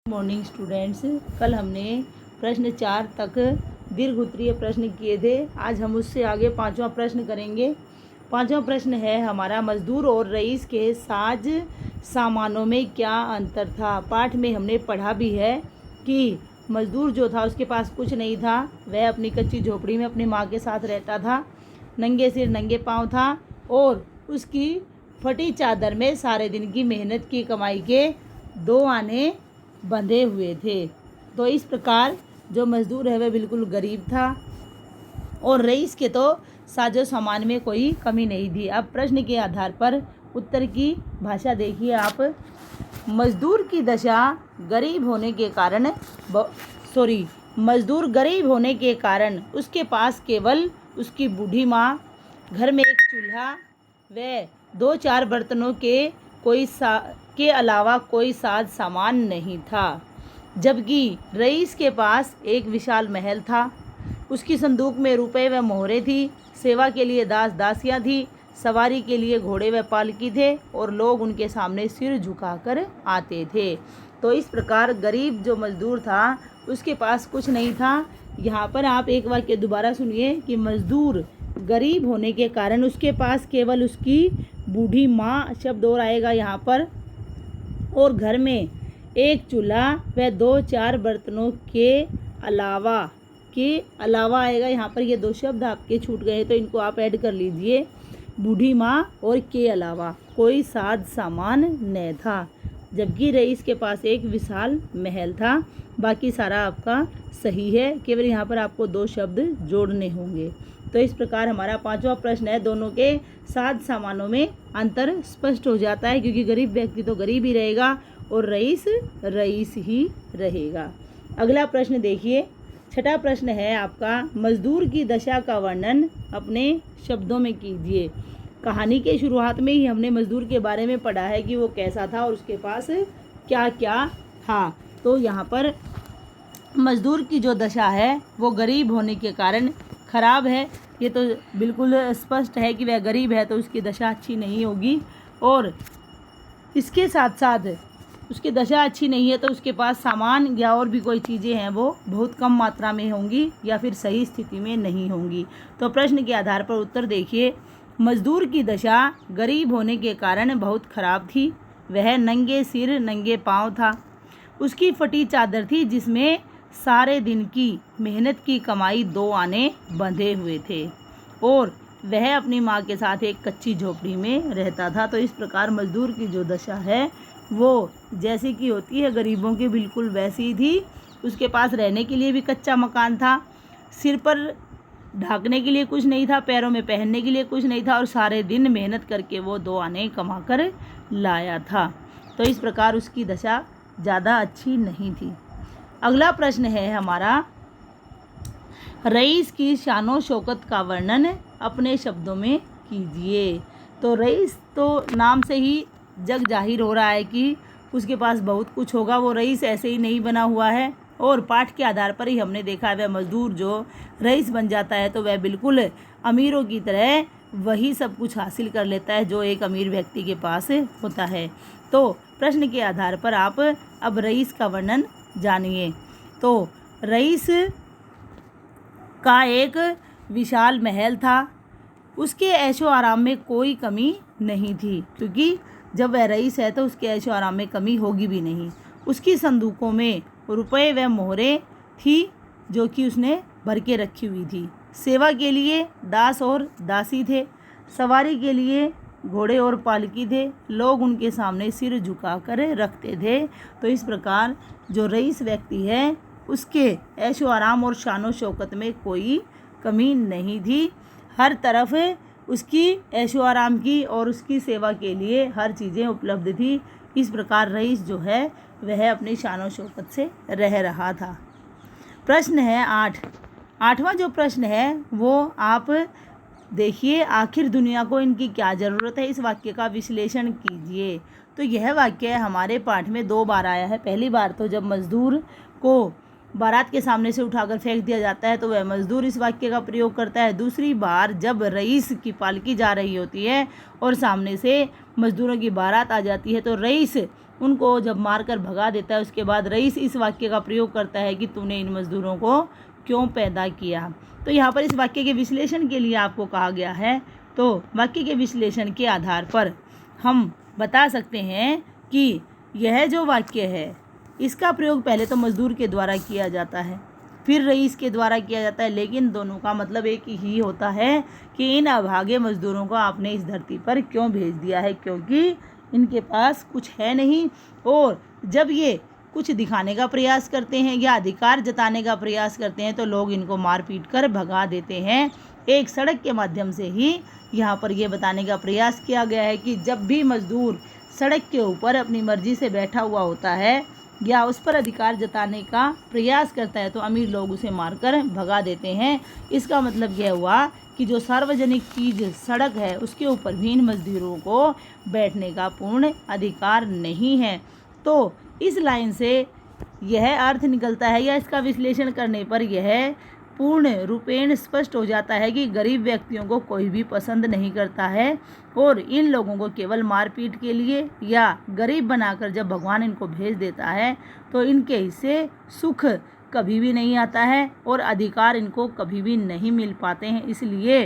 Morning students, कल हमने प्रश्न 4 तक दीर्घ उत्तरीय प्रश्न किए थे। आज हम उससे आगे 5वां प्रश्न करेंगे। 5वां प्रश्न है हमारा, मजदूर और रईस के साज सामानों में क्या अंतर था। पाठ में हमने पढ़ा भी है कि मजदूर जो था उसके पास कुछ नहीं था, वह अपनी कच्ची झोपड़ी में अपनी माँ के साथ रहता था, नंगे सिर नंगे पाँव था और उसकी फटी चादर में सारे दिन की मेहनत की कमाई के 2 आने बंधे हुए थे। तो इस प्रकार जो मजदूर है वह बिल्कुल गरीब था और रईस के तो साजो सामान में कोई कमी नहीं थी। अब प्रश्न के आधार पर उत्तर की भाषा देखिए आप। मजदूर की दशा गरीब होने के कारण मजदूर गरीब होने के कारण उसके पास केवल उसकी बूढ़ी माँ, घर में एक चूल्हा व 2-4 बर्तनों के अलावा कोई साज सामान नहीं था। जबकि रईस के पास एक विशाल महल था, उसकी संदूक में रुपए व मोहरे थी, सेवा के लिए दास दासियां थी, सवारी के लिए घोड़े व पालकी थे और लोग उनके सामने सिर झुकाकर आते थे। तो इस प्रकार गरीब जो मजदूर था उसके पास कुछ नहीं था। यहाँ पर आप एक वाक्य दोबारा सुनिए कि मजदूर गरीब होने के कारण उसके पास केवल उसकी बूढ़ी माँ शब्द और आएगा यहाँ पर, और घर में एक चूल्हा व 2-4 बर्तनों के अलावा आएगा यहाँ पर। ये 2 शब्द आपके छूट गए तो इनको आप ऐड कर लीजिए, बूढ़ी माँ और के अलावा कोई साज सामान न था। जबकि रईस के पास एक विशाल महल था। बाकी सारा आपका सही है, केवल यहाँ पर आपको 2 शब्द जोड़ने होंगे। तो इस प्रकार हमारा 5वां प्रश्न है, दोनों के साज सामानों में अंतर स्पष्ट हो जाता है, क्योंकि गरीब व्यक्ति तो गरीब ही रहेगा और रईस रईस ही रहेगा। अगला प्रश्न देखिए, 6वां प्रश्न है आपका, मजदूर की दशा का वर्णन अपने शब्दों में कीजिए। कहानी के शुरुआत में ही हमने मजदूर के बारे में पढ़ा है कि वो कैसा था और उसके पास क्या क्या था। तो यहाँ पर मजदूर की जो दशा है वो गरीब होने के कारण खराब है। ये तो बिल्कुल स्पष्ट है कि वह गरीब है तो उसकी दशा अच्छी नहीं होगी, और इसके साथ साथ उसकी दशा अच्छी नहीं है तो उसके पास सामान या और भी कोई चीज़ें हैं वो बहुत कम मात्रा में होंगी या फिर सही स्थिति में नहीं होंगी। तो प्रश्न के आधार पर उत्तर देखिए। मजदूर की दशा गरीब होने के कारण बहुत खराब थी। वह नंगे सिर नंगे पाँव था, उसकी फटी चादर थी जिसमें सारे दिन की मेहनत की कमाई 2 आने बंधे हुए थे, और वह अपनी माँ के साथ एक कच्ची झोपड़ी में रहता था। तो इस प्रकार मजदूर की जो दशा है वो जैसी कि होती है गरीबों की बिल्कुल वैसी ही थी। उसके पास रहने के लिए भी कच्चा मकान था, सिर पर ढाकने के लिए कुछ नहीं था, पैरों में पहनने के लिए कुछ नहीं था, और सारे दिन मेहनत करके वो 2 आने कमा कर लाया था। तो इस प्रकार उसकी दशा ज़्यादा अच्छी नहीं थी। अगला प्रश्न है हमारा, रईस की शानो शौकत का वर्णन अपने शब्दों में कीजिए। तो रईस तो नाम से ही जग जाहिर हो रहा है कि उसके पास बहुत कुछ होगा, वो रईस ऐसे ही नहीं बना हुआ है, और पाठ के आधार पर ही हमने देखा है वह मजदूर जो रईस बन जाता है तो वह बिल्कुल अमीरों की तरह वही सब कुछ हासिल कर लेता है जो एक अमीर व्यक्ति के पास होता है। तो प्रश्न के आधार पर आप अब रईस का वर्णन जानिए। तो रईस का एक विशाल महल था, उसके ऐशो आराम में कोई कमी नहीं थी, क्योंकि जब वह रईस है तो उसके ऐशो आराम में कमी होगी भी नहीं। उसकी संदूकों में रुपए व मोहरे थी जो कि उसने भर के रखी हुई थी, सेवा के लिए दास और दासी थे, सवारी के लिए घोड़े और पालकी थे, लोग उनके सामने सिर झुका कर रखते थे। तो इस प्रकार जो रईस व्यक्ति है उसके ऐशो आराम और शानो शौकत में कोई कमी नहीं थी। हर तरफ उसकी ऐशो आराम की और उसकी सेवा के लिए हर चीज़ें उपलब्ध थी। इस प्रकार रईस जो है वह अपनी शानो शौकत से रह रहा था। प्रश्न है 8वां जो प्रश्न है वो आप देखिए, आखिर दुनिया को इनकी क्या ज़रूरत है, इस वाक्य का विश्लेषण कीजिए। तो यह वाक्य हमारे पाठ में 2 बार आया है। पहली बार तो जब मजदूर को बारात के सामने से उठाकर फेंक दिया जाता है तो वह मजदूर इस वाक्य का प्रयोग करता है। दूसरी बार जब रईस की पालकी जा रही होती है और सामने से मजदूरों की बारात आ जाती है तो रईस उनको जब मारकर भगा देता है, उसके बाद रईस इस वाक्य का प्रयोग करता है कि तूने इन मजदूरों को क्यों पैदा किया। तो यहाँ पर इस वाक्य के विश्लेषण के लिए आपको कहा गया है। तो वाक्य के विश्लेषण के आधार पर हम बता सकते हैं कि यह जो वाक्य है इसका प्रयोग पहले तो मजदूर के द्वारा किया जाता है, फिर रईस के द्वारा किया जाता है, लेकिन दोनों का मतलब एक ही होता है कि इन अभागे मजदूरों को आपने इस धरती पर क्यों भेज दिया है, क्योंकि इनके पास कुछ है नहीं। और जब ये कुछ दिखाने का प्रयास करते हैं या अधिकार जताने का प्रयास करते हैं तो लोग इनको मार पीट कर भगा देते हैं। एक सड़क के माध्यम से ही यहाँ पर यह बताने का प्रयास किया गया है कि जब भी मजदूर सड़क के ऊपर अपनी मर्जी से बैठा हुआ होता है या उस पर अधिकार जताने का प्रयास करता है तो अमीर लोग उसे मारकर भगा देते हैं। इसका मतलब यह हुआ कि जो सार्वजनिक चीज़ सड़क है उसके ऊपर भी इन मजदूरों को बैठने का पूर्ण अधिकार नहीं है। तो इस लाइन से यह अर्थ निकलता है या इसका विश्लेषण करने पर यह पूर्ण रूपेण स्पष्ट हो जाता है कि गरीब व्यक्तियों को कोई भी पसंद नहीं करता है और इन लोगों को केवल मारपीट के लिए या गरीब बनाकर जब भगवान इनको भेज देता है तो इनके हिस्से सुख कभी भी नहीं आता है और अधिकार इनको कभी भी नहीं मिल पाते हैं। इसलिए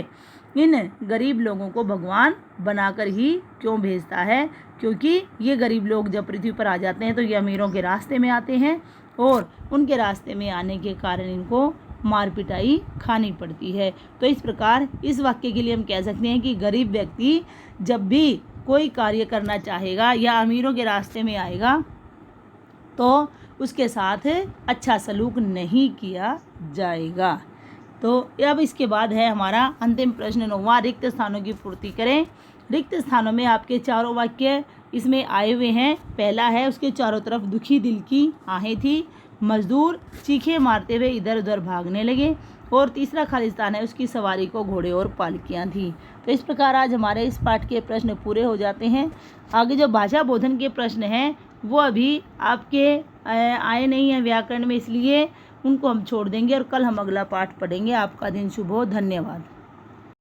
इन गरीब लोगों को भगवान बनाकर ही क्यों भेजता है, क्योंकि ये गरीब लोग जब पृथ्वी पर आ जाते हैं तो ये अमीरों के रास्ते में आते हैं और उनके रास्ते में आने के कारण इनको मार पिटाई खानी पड़ती है। तो इस प्रकार इस वाक्य के लिए हम कह सकते हैं कि गरीब व्यक्ति जब भी कोई कार्य करना चाहेगा या अमीरों के रास्ते में आएगा तो उसके साथ अच्छा सलूक नहीं किया जाएगा। तो अब इसके बाद है हमारा अंतिम प्रश्न 9वां, रिक्त स्थानों की पूर्ति करें। रिक्त स्थानों में आपके चारों वाक्य इसमें आए हुए हैं। पहला है उसके चारों तरफ दुखी दिल की आहें थी, मजदूर चीखे मारते हुए इधर उधर भागने लगे। और तीसरा खाली स्थान है उसकी सवारी को घोड़े और पालकियाँ थी। तो इस प्रकार आज हमारे इस पाठ के प्रश्न पूरे हो जाते हैं। आगे जो भाषा बोधन के प्रश्न हैं वो अभी आपके आए नहीं हैं व्याकरण में, इसलिए उनको हम छोड़ देंगे और कल हम अगला पाठ पढ़ेंगे। आपका दिन शुभ हो। धन्यवाद।